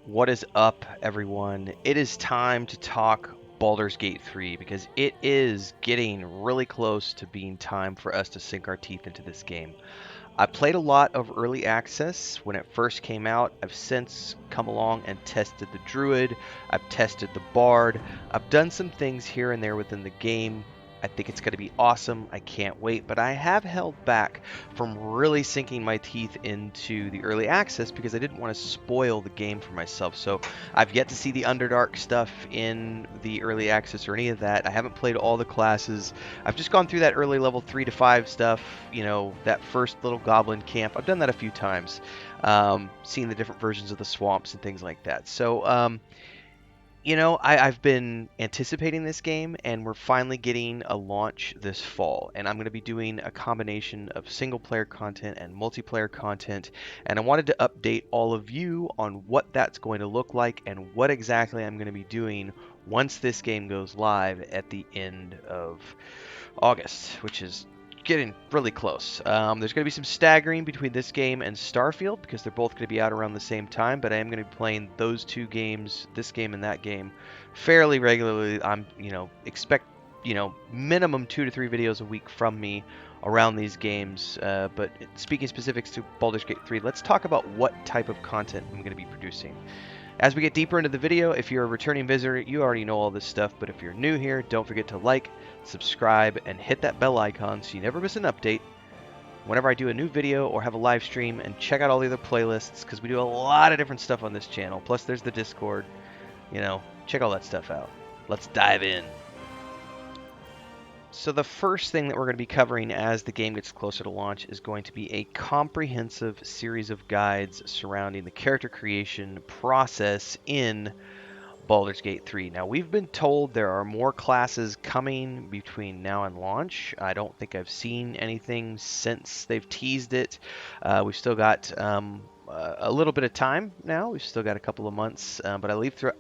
What is up, everyone? It is time to talk Baldur's Gate 3 because it is getting really close to being time for us to sink our teeth into this game. I played a lot of early access when it first came out. I've since come along and tested the Druid. I've tested the Bard. I've done some things here and there within the game. I think it's going to be awesome. I can't wait, but I have held back from really sinking my teeth into the early access because I didn't want to spoil the game for myself. So I've yet to see the Underdark stuff in the early access or any of that. I haven't played all the classes. I've just gone through that early level 3 to 5 stuff, that first little goblin camp. I've done that a few times, seeing the different versions of the swamps and things like that. So, I've been anticipating this game, and we're finally getting a launch this fall. And I'm going to be doing a combination of single player content and multiplayer content. And I wanted to update all of you on what that's going to look like and what exactly I'm going to be doing once this game goes live at the end of August, which is getting really close. There's going to be some staggering between this game and Starfield because they're both going to be out around the same time, but I am going to be playing those two games, this game and that game, fairly regularly. Expect, minimum 2 to 3 videos a week from me around these games. But speaking specifics to Baldur's Gate 3, let's talk about what type of content I'm going to be producing. As we get deeper into the video, if you're a returning visitor, you already know all this stuff, but if you're new here, don't forget to like, subscribe, and hit that bell icon so you never miss an update whenever I do a new video or have a live stream, and check out all the other playlists because we do a lot of different stuff on this channel. Plus there's the Discord, check all that stuff out. Let's dive in. So the first thing that we're going to be covering as the game gets closer to launch is going to be a comprehensive series of guides surrounding the character creation process in Baldur's Gate 3. Now, we've been told there are more classes coming between now and launch. I don't think I've seen anything since they've teased it. We've still got a little bit of time now. We've still got a couple of months, but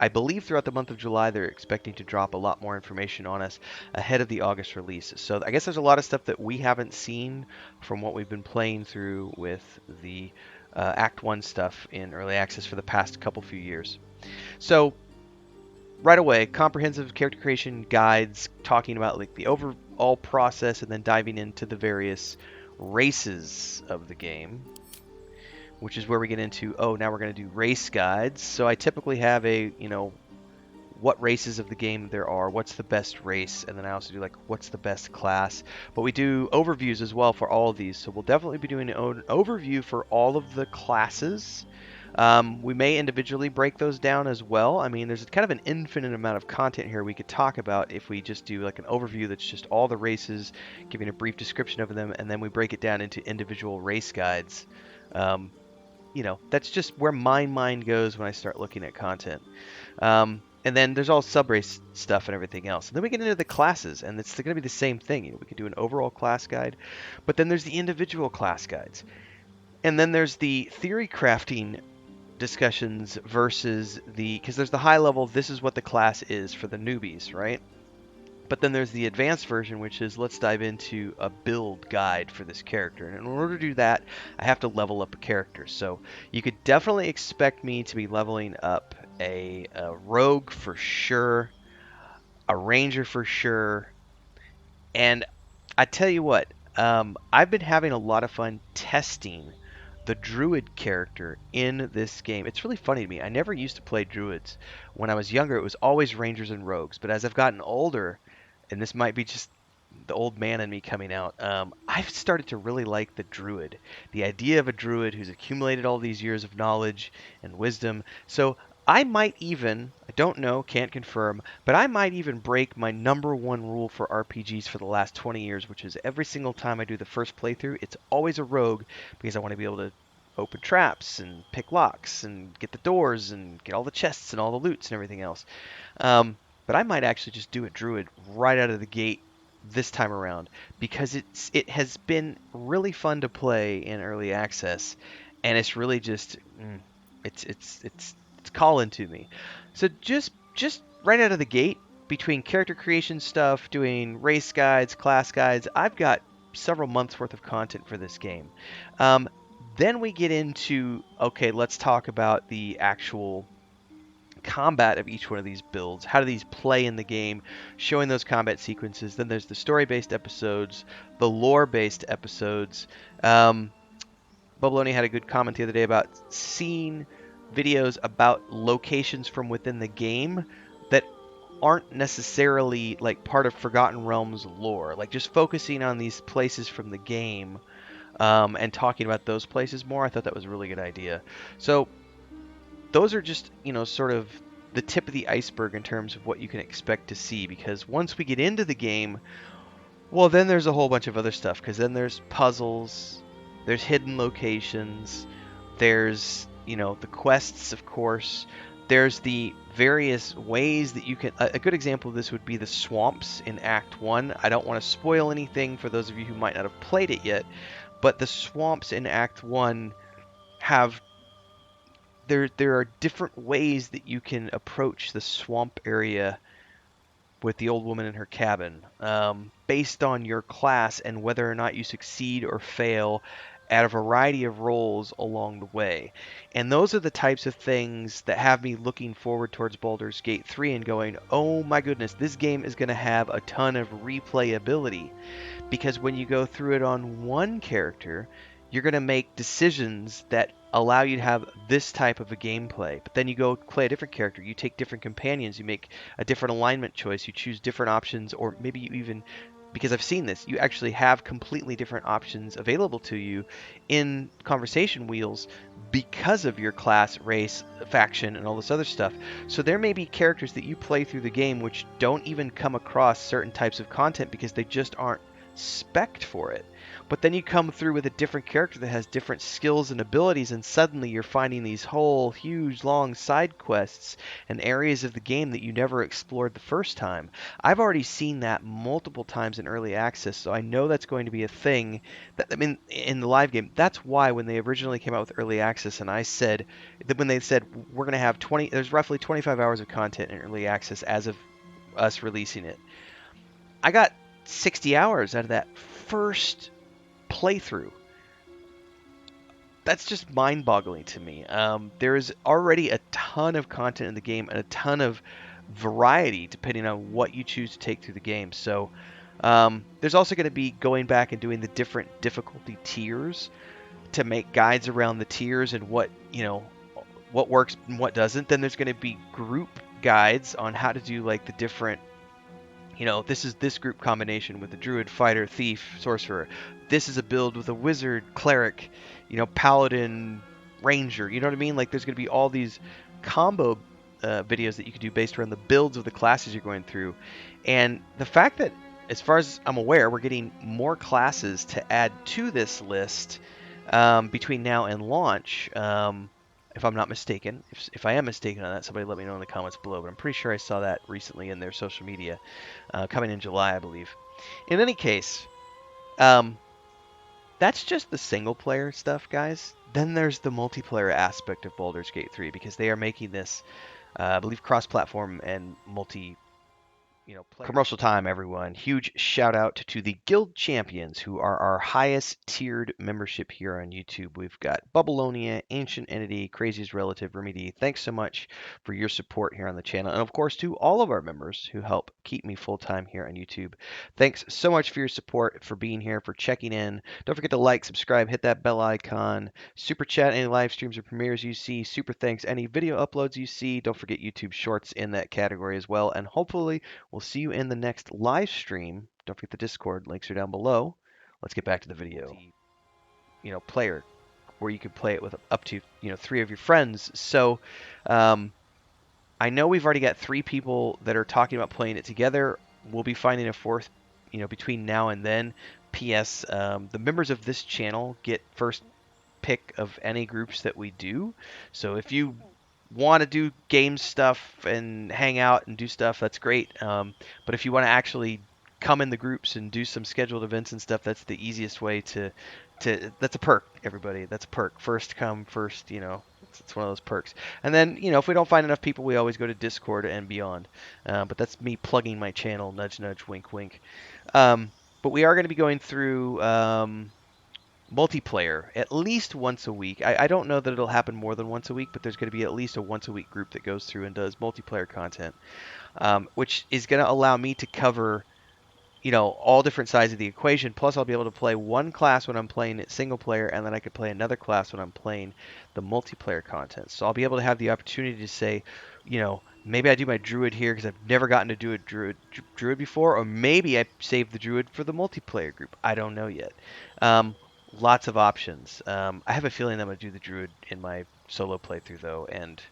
I believe throughout the month of July they're expecting to drop a lot more information on us ahead of the August release. So I guess there's a lot of stuff that we haven't seen from what we've been playing through with the Act 1 stuff in early access for the past few years. So right away, comprehensive character creation guides talking about like the overall process and then diving into the various races of the game, which is where we get into, now we're going to do race guides. So I typically have what races of the game there are, what's the best race, and then I also do like what's the best class. But we do overviews as well for all of these. So we'll definitely be doing an overview for all of the classes. We may individually break those down as well. I mean, there's kind of an infinite amount of content here we could talk about if we just do like an overview that's just all the races, giving a brief description of them, and then we break it down into individual race guides. That's just where my mind goes when I start looking at content. And then there's all sub-race stuff and everything else. And then we get into the classes, and it's going to be the same thing. We could do an overall class guide, but then there's the individual class guides. And then there's the theory crafting discussions versus because there's the high level, this is what the class is for the newbies, right? But then there's the advanced version, which is let's dive into a build guide for this character. And in order to do that, I have to level up a character. So you could definitely expect me to be leveling up a rogue for sure, a ranger for sure. And I tell you what, I've been having a lot of fun testing the druid character in this game. It's really funny to me. I never used to play druids. When I was younger, it was always rangers and rogues. But as I've gotten older, and this might be just the old man in me coming out, I've started to really like the druid. The idea of a druid who's accumulated all these years of knowledge and wisdom. So I might even, I don't know, can't confirm, but I might even break my number one rule for RPGs for the last 20 years, which is every single time I do the first playthrough, it's always a rogue because I want to be able to open traps and pick locks and get the doors and get all the chests and all the loots and everything else. But I might actually just do a druid right out of the gate this time around because it has been really fun to play in early access, and it's really just it's calling to me. So just right out of the gate, between character creation stuff, doing race guides, class guides, I've got several months worth of content for this game. Then we get into, okay, let's talk about the actual combat of each one of these builds. How do these play in the game? Showing those combat sequences. Then there's the story-based episodes, the lore-based episodes. Bubbaloni had a good comment the other day about seeing videos about locations from within the game that aren't necessarily like part of Forgotten Realms lore. Like just focusing on these places from the game and talking about those places more. I thought that was a really good idea. So those are just, sort of the tip of the iceberg in terms of what you can expect to see, because once we get into the game, well, then there's a whole bunch of other stuff, because then there's puzzles, there's hidden locations, there's, the quests, of course, there's the various ways that you can. A good example of this would be the swamps in Act 1. I don't want to spoil anything for those of you who might not have played it yet, but the swamps in Act 1 have there are different ways that you can approach the swamp area with the old woman in her cabin, based on your class and whether or not you succeed or fail at a variety of roles along the way. And those are the types of things that have me looking forward towards Baldur's Gate 3 and going, oh my goodness, this game is going to have a ton of replayability. Because when you go through it on one character, you're going to make decisions that allow you to have this type of a gameplay. But then you go play a different character, you take different companions, you make a different alignment choice, you choose different options, or maybe you even, because I've seen this, you actually have completely different options available to you in conversation wheels because of your class, race, faction, and all this other stuff. So there may be characters that you play through the game which don't even come across certain types of content because they just aren't spec'd for it. But then you come through with a different character that has different skills and abilities, and suddenly you're finding these whole huge long side quests and areas of the game that you never explored the first time. I've already seen that multiple times in early access, so I know that's going to be a thing that, I mean, in the live game. That's why when they originally came out with early access, and I said that when they said we're going to have there's roughly 25 hours of content in early access as of us releasing it. I got 60 hours out of that first playthrough. That's just mind-boggling to me. There's already a ton of content in the game and a ton of variety depending on what you choose to take through the game. So there's also going to be going back and doing the different difficulty tiers to make guides around the tiers and what works and what doesn't. Then there's going to be group guides on how to do like the different, this is this group combination with a druid, fighter, thief, sorcerer. This is a build with a wizard, cleric, paladin, ranger. You know what I mean? Like there's going to be all these combo videos that you can do based around the builds of the classes you're going through. And the fact that, as far as I'm aware, we're getting more classes to add to this list between now and launch. If I'm not mistaken. If I am mistaken on that, somebody let me know in the comments below. But I'm pretty sure I saw that recently in their social media, coming in July, I believe. In any case, that's just the single player stuff, guys. Then there's the multiplayer aspect of Baldur's Gate 3, because they are making this, I believe, cross-platform and commercial time, everyone. Huge shout out to the Guild Champions, who are our highest tiered membership here on YouTube. We've got Bubbalonia, Ancient Entity, Crazy's Relative, Remy D. Thanks so much for your support here on the channel. And of course, to all of our members who help keep me full time here on YouTube. Thanks so much for your support, for being here, for checking in. Don't forget to like, subscribe, hit that bell icon, super chat any live streams or premieres you see, super thanks any video uploads you see. Don't forget YouTube Shorts in that category as well. And hopefully, we'll see you in the next live stream. Don't forget the Discord. Links are down below. Let's get back to the video. Player, where you could play it with up to, 3 of your friends. So, I know we've already got 3 people that are talking about playing it together. We'll be finding a 4th, between now and then. P.S. The members of this channel get first pick of any groups that we do. So if you want to do game stuff and hang out and do stuff, that's great. But if you want to actually come in the groups and do some scheduled events and stuff, that's the easiest way to that's a perk, everybody. That's a perk. First come, first, it's one of those perks. And then, if we don't find enough people, we always go to Discord and beyond. But that's me plugging my channel, nudge, nudge, wink, wink. But we are going to be going through multiplayer at least once a week. I don't know that it'll happen more than once a week, but there's going to be at least a once a week group that goes through and does multiplayer content, which is going to allow me to cover all different sides of the equation. Plus, I'll be able to play one class when I'm playing it single player, and then I could play another class when I'm playing the multiplayer content. So I'll be able to have the opportunity to say, maybe I do my druid here because I've never gotten to do a druid before, or maybe I save the druid for the multiplayer group. I don't know yet. Um, Lots of options. I have a feeling I'm going to do the druid in my solo playthrough though, and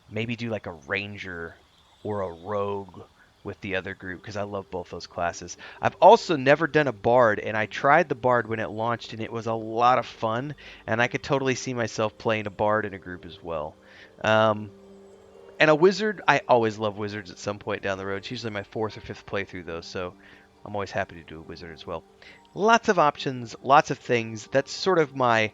maybe do like a ranger or a rogue with the other group because I love both those classes. I've also never done a bard, and I tried the bard when it launched, and it was a lot of fun, and I could totally see myself playing a bard in a group as well. Um, and a wizard, I always love wizards at some point down the road. It's usually my fourth or fifth playthrough though, so I'm always happy to do a wizard as well. Lots of options, lots of things. That's sort of my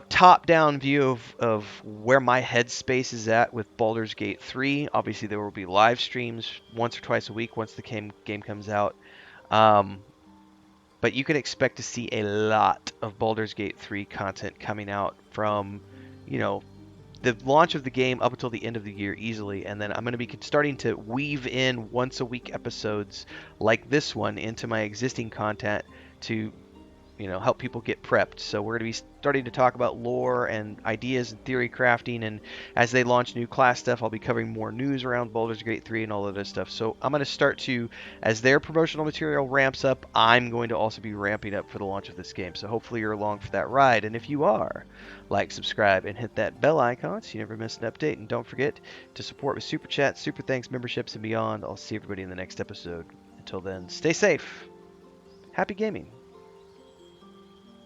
top-down view of where my headspace is at with Baldur's Gate 3. Obviously, there will be live streams once or twice a week once the game comes out. Um, but you can expect to see a lot of Baldur's Gate 3 content coming out from, you know, the launch of the game up until the end of the year easily. And then I'm going to be starting to weave in once a week episodes like this one into my existing content to help people get prepped. So we're going to be starting to talk about lore and ideas and theory crafting. And as they launch new class stuff, I'll be covering more news around Baldur's Gate 3 and all of this stuff. So I'm going to start to, as their promotional material ramps up, I'm going to also be ramping up for the launch of this game. So hopefully you're along for that ride. And if you are, like, subscribe, and hit that bell icon so you never miss an update. And don't forget to support with Super Chats, Super Thanks, memberships, and beyond. I'll see everybody in the next episode. Until then, stay safe. Happy gaming.